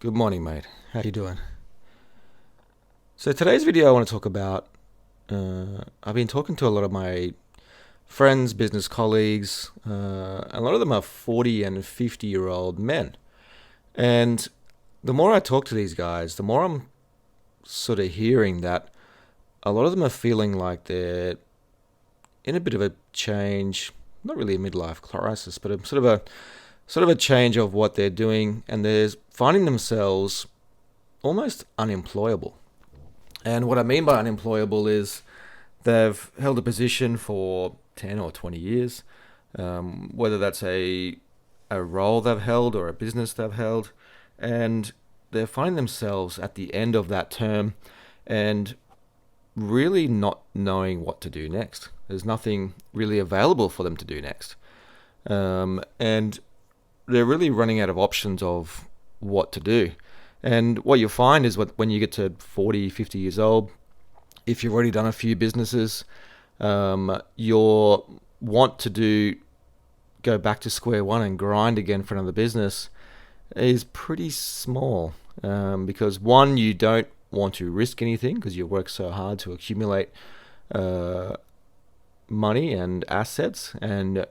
Good morning, mate. How you doing? So today's video I want to talk about. I've been talking to a lot of my friends, business colleagues. A lot of them are 40 and 50-year-old men. And the more I talk to these guys, the more I'm sort of hearing that a lot of them are feeling like they're in a bit of a change, not really a midlife crisis, but a sort of a change of what they're doing, and they're finding themselves almost unemployable. And what I mean by unemployable is they've held a position for 10 or 20 years, whether that's a role they've held or a business they've held, and they're finding themselves at the end of that term and really not knowing what to do next. There's nothing really available for them to do next. And they're really running out of options of what to do. And what you'll find is when you get to 40, 50 years old, if you've already done a few businesses, your want to go back to square one and grind again for another business is pretty small. Because one, you don't want to risk anything because you work so hard to accumulate money and assets. And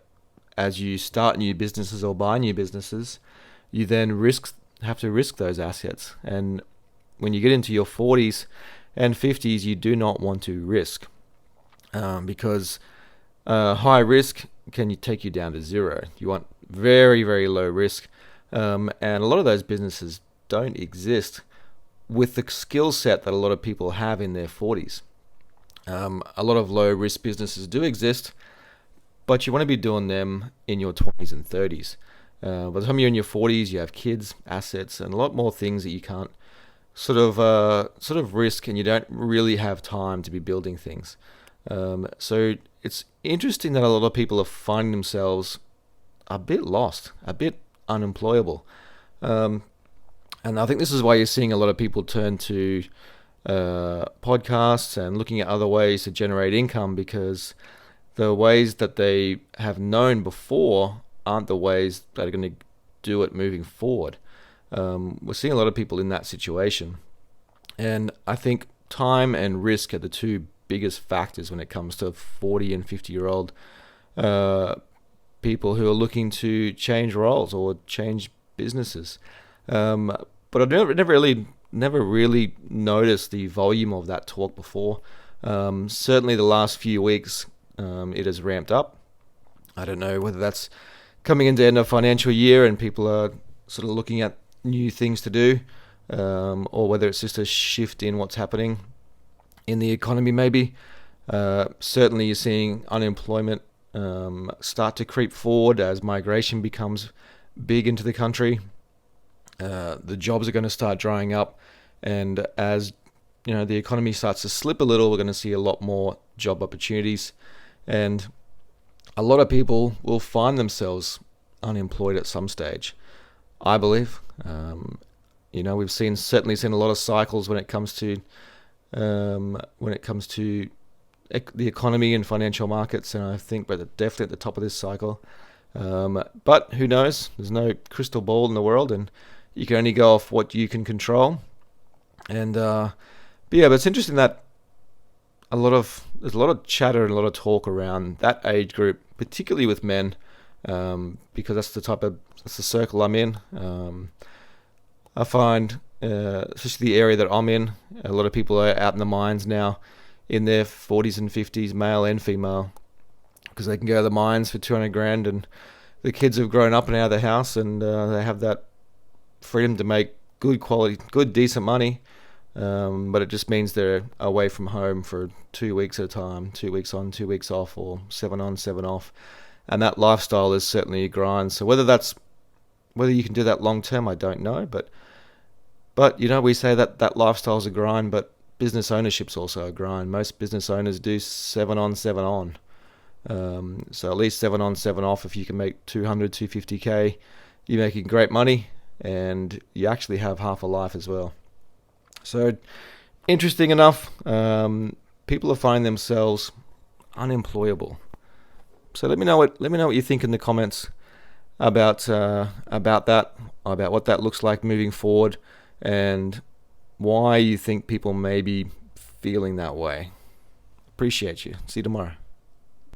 as you start new businesses or buy new businesses, you then have to risk those assets. And when you get into your 40s and 50s, you do not want to risk because high risk can take you down to zero. You want very, very low risk. And a lot of those businesses don't exist with the skill set that a lot of people have in their 40s. A lot of low risk businesses do exist, but you want to be doing them in your 20s and 30s. By the time you're in your 40s, you have kids, assets, and a lot more things that you can't sort of risk, and you don't really have time to be building things. So it's interesting that a lot of people are finding themselves a bit lost, a bit unemployable. And I think this is why you're seeing a lot of people turn to podcasts and looking at other ways to generate income, because the ways that they have known before aren't the ways that are going to do it moving forward. We're seeing a lot of people in that situation. And I think time and risk are the two biggest factors when it comes to 40 and 50-year-old people who are looking to change roles or change businesses. But I've never really noticed the volume of that talk before. Certainly the last few weeks, it has ramped up. I don't know whether that's coming into the end of financial year and people are sort of looking at new things to do, or whether it's just a shift in what's happening in the economy maybe. Certainly you're seeing unemployment start to creep forward as migration becomes big into the country. The jobs are going to start drying up, and as the economy starts to slip a little, we're going to see a lot more job opportunities, and a lot of people will find themselves unemployed at some stage, I believe. We've certainly seen a lot of cycles when it comes to the economy and financial markets, and I think we're definitely at the top of this cycle. But who knows? There's no crystal ball in the world, and you can only go off what you can control. And but it's interesting that there's a lot of chatter and a lot of talk around that age group, particularly with men, because that's the circle I'm in. I find, especially the area that I'm in, a lot of people are out in the mines now, in their 40s and 50s, male and female, because they can go to the mines for 200 grand, and the kids have grown up and out of the house, and they have that freedom to make good, decent money. But it just means they're away from home for 2 weeks at a time, 2 weeks on, 2 weeks off, or 7 on, 7 off. And that lifestyle is certainly a grind. So whether you can do that long term, I don't know. But we say that lifestyle is a grind, but business ownership's also a grind. Most business owners do 7 on, 7 on. So at least 7 on, 7 off. If you can make 200, 250K, you're making great money, and you actually have half a life as well. So, interesting enough, people are finding themselves unemployable. So let me know what you think in the comments about that, about what that looks like moving forward, and why you think people may be feeling that way. Appreciate you. See you tomorrow.